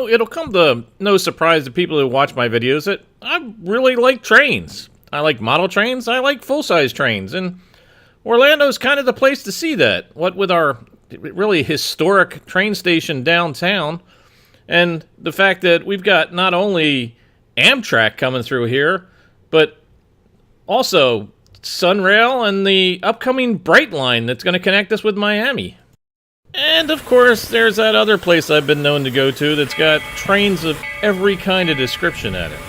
It'll come to no surprise to people who watch my videos that I really like trains. I like model trains, I like full-size trains, and Orlando's kind of the place to see that. What with our really historic train station downtown, and the fact that we've got not only Amtrak coming through here, but also Sunrail and the upcoming Bright Line that's going to connect us with Miami. And of course, there's that other place I've been known to go to that's got trains of every kind of description at it.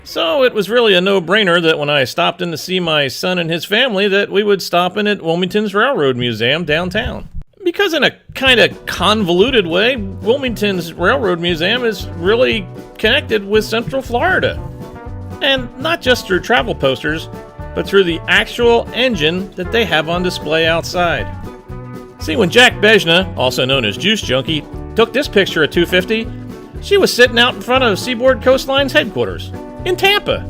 So it was really a no-brainer that when I stopped in to see my son and his family that we would stop in at Wilmington's Railroad Museum downtown. Because in a kind of convoluted way, Wilmington's Railroad Museum is really connected with Central Florida. And not just through travel posters, but through the actual engine that they have on display outside. See, when Jack Bejna, also known as Juice Junkie, took this picture at 250, she was sitting out in front of Seaboard Coastline's headquarters in Tampa.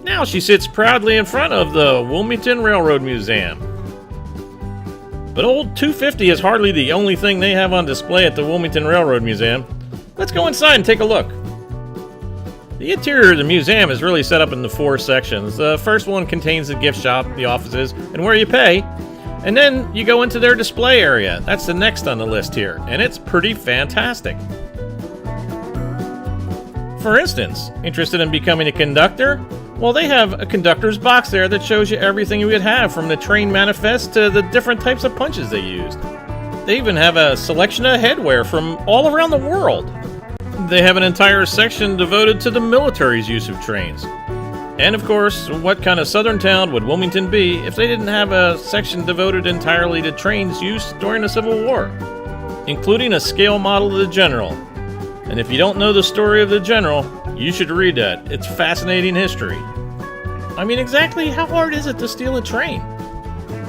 Now she sits proudly in front of the Wilmington Railroad Museum. But old 250 is hardly the only thing they have on display at the Wilmington Railroad Museum. Let's go inside and take a look. The interior of the museum is really set up into 4 sections. The first one contains the gift shop, the offices, and where you pay. And then you go into their display area. That's the next on the list here, and it's pretty fantastic. For instance, interested in becoming a conductor? Well, they have a conductor's box there that shows you everything you would have, from the train manifest to the different types of punches they used. They even have a selection of headwear from all around the world. They have an entire section devoted to the military's use of trains. And of course, what kind of southern town would Wilmington be if they didn't have a section devoted entirely to trains used during the Civil War, including a scale model of the General. And if you don't know the story of the General, you should read that. It's fascinating history. I mean, exactly how hard is it to steal a train?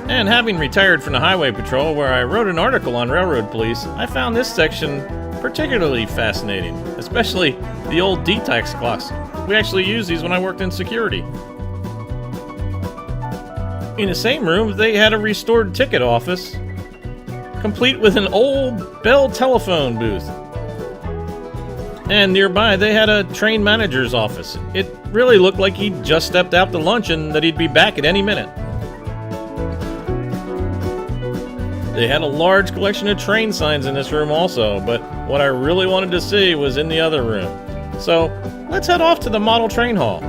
And having retired from the Highway Patrol, where I wrote an article on railroad police, I found this section particularly fascinating, especially the old D-tax clocks. We actually used these when I worked in security. In the same room, they had a restored ticket office, complete with an old Bell telephone booth. And nearby, they had a train manager's office. It really looked like he'd just stepped out to lunch and that he'd be back at any minute. They had a large collection of train signs in this room also, but what I really wanted to see was in the other room. So, let's head off to the model train hall.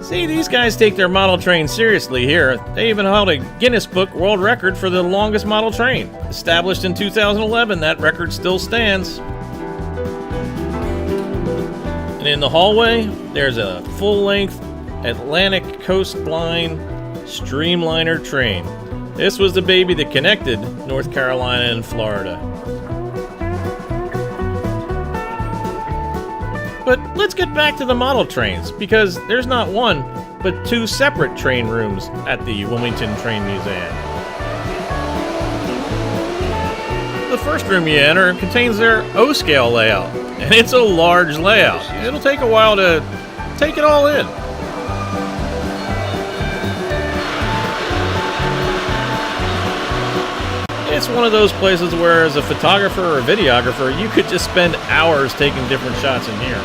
See, these guys take their model train seriously here. They even held a Guinness Book World Record for the longest model train. Established in 2011, that record still stands. And in the hallway, there's a full-length Atlantic Coastline Streamliner train. This was the baby that connected North Carolina and Florida. But let's get back to the model trains, because there's not one, but 2 separate train rooms at the Wilmington Train Museum. The first room you enter contains their O-scale layout, and it's a large layout. It'll take a while to take it all in. It's one of those places where, as a photographer or a videographer, you could just spend hours taking different shots in here.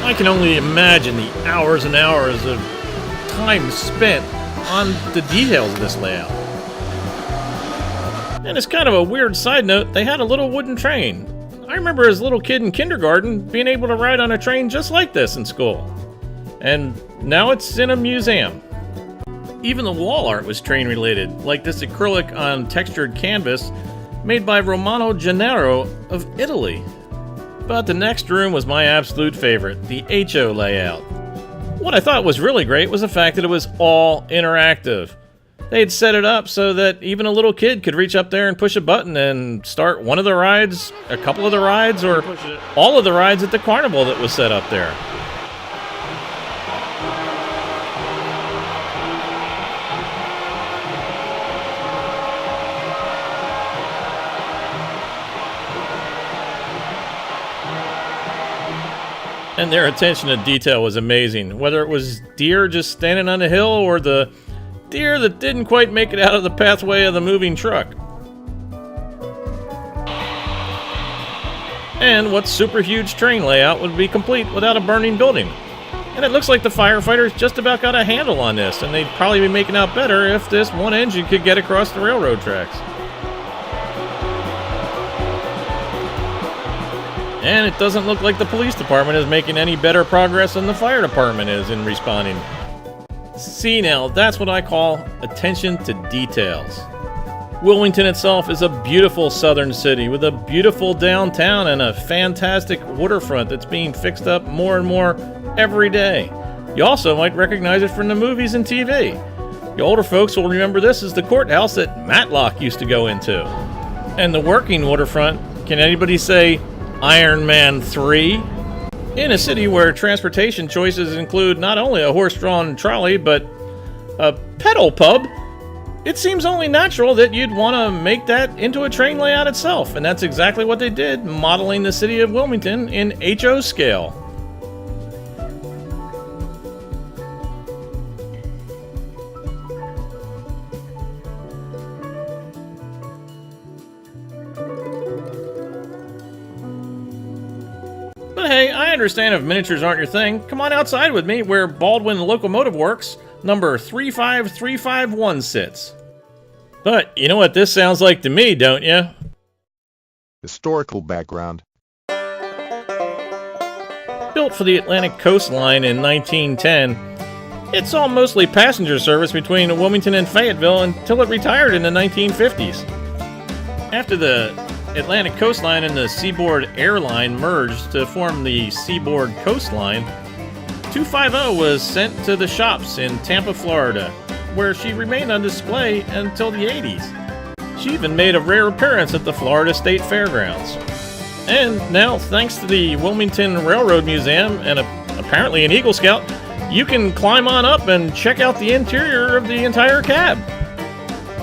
I can only imagine the hours and hours of time spent on the details of this layout. And as kind of a weird side note, they had a little wooden train. I remember as a little kid in kindergarten being able to ride on a train just like this in school. And now it's in a museum. Even the wall art was train related, like this acrylic on textured canvas made by Romano Gennaro of Italy. But the next room was my absolute favorite, the HO layout. What I thought was really great was the fact that it was all interactive. They had set it up so that even a little kid could reach up there and push a button and start one of the rides, a couple of the rides, or all of the rides at the carnival that was set up there. And their attention to detail was amazing, whether it was deer just standing on a hill or the deer that didn't quite make it out of the pathway of the moving truck. And what super huge train layout would be complete without a burning building? And it looks like the firefighters just about got a handle on this, and they'd probably be making out better if this one engine could get across the railroad tracks. And it doesn't look like the police department is making any better progress than the fire department is in responding. See now, that's what I call attention to details. Wilmington itself is a beautiful southern city with a beautiful downtown and a fantastic waterfront that's being fixed up more and more every day. You also might recognize it from the movies and TV. The older folks will remember this as the courthouse that Matlock used to go into. And the working waterfront, can anybody say Iron Man 3? In a city where transportation choices include not only a horse-drawn trolley, but a pedal pub, it seems only natural that you'd want to make that into a train layout itself, and that's exactly what they did, modeling the city of Wilmington in HO scale. But hey, I understand if miniatures aren't your thing. Come on outside with me where Baldwin Locomotive Works number 35351 sits. But you know what this sounds like to me, don't you? Historical background. Built for the Atlantic coastline in 1910, it saw mostly passenger service between Wilmington and Fayetteville until it retired in the 1950s. After the Atlantic coastline and the Seaboard Airline merged to form the Seaboard Coastline, 250 was sent to the shops in Tampa, Florida, where she remained on display until the 80s. She even made a rare appearance at the Florida State Fairgrounds. And now, thanks to the Wilmington Railroad Museum and apparently an Eagle Scout, you can climb on up and check out the interior of the entire cab.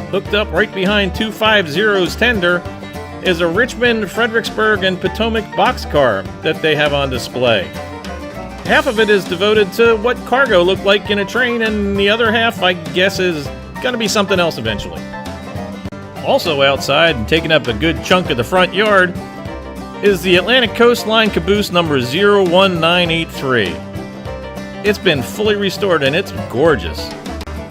Hooked up right behind 250's tender is a Richmond, Fredericksburg, and Potomac boxcar that they have on display. Half of it is devoted to what cargo looked like in a train, and the other half, I guess, is gonna be something else eventually. Also outside, and taking up a good chunk of the front yard, is the Atlantic Coastline caboose number 01983. It's been fully restored and it's gorgeous.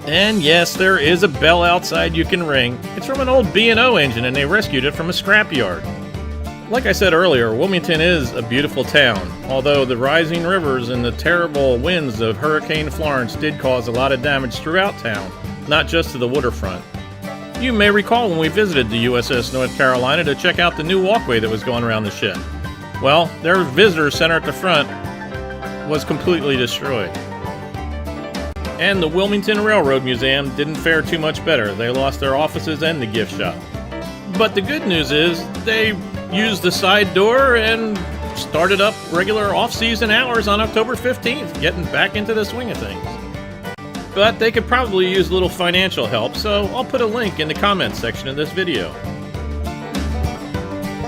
And yes, there is a bell outside you can ring. It's from an old B&O engine and they rescued it from a scrapyard. Like I said earlier, Wilmington is a beautiful town, although the rising rivers and the terrible winds of Hurricane Florence did cause a lot of damage throughout town, not just to the waterfront. You may recall when we visited the USS North Carolina to check out the new walkway that was going around the ship. Well, their visitor center at the front was completely destroyed. And the Wilmington Railroad Museum didn't fare too much better. They lost their offices and the gift shop. But the good news is they used the side door and started up regular off-season hours on October 15th, getting back into the swing of things. But they could probably use a little financial help, so I'll put a link in the comments section of this video.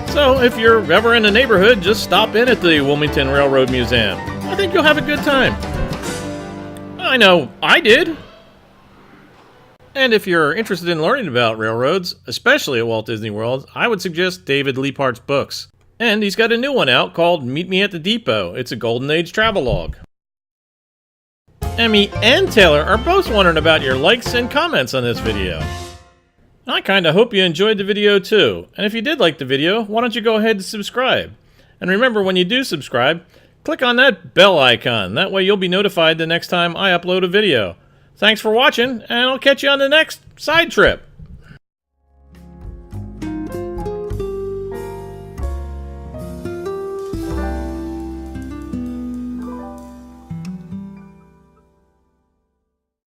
So if you're ever in the neighborhood, just stop in at the Wilmington Railroad Museum. I think you'll have a good time. I know I did. And if you're interested in learning about railroads, especially at Walt Disney World, I would suggest David Leaphart's books. And he's got a new one out called Meet Me at the Depot. It's a Golden Age travelogue. Emmy and Taylor are both wondering about your likes and comments on this video. I kinda hope you enjoyed the video too. And if you did like the video, why don't you go ahead and subscribe? And remember, when you do subscribe, click on that bell icon. That way you'll be notified the next time I upload a video. Thanks for watching, and I'll catch you on the next side trip.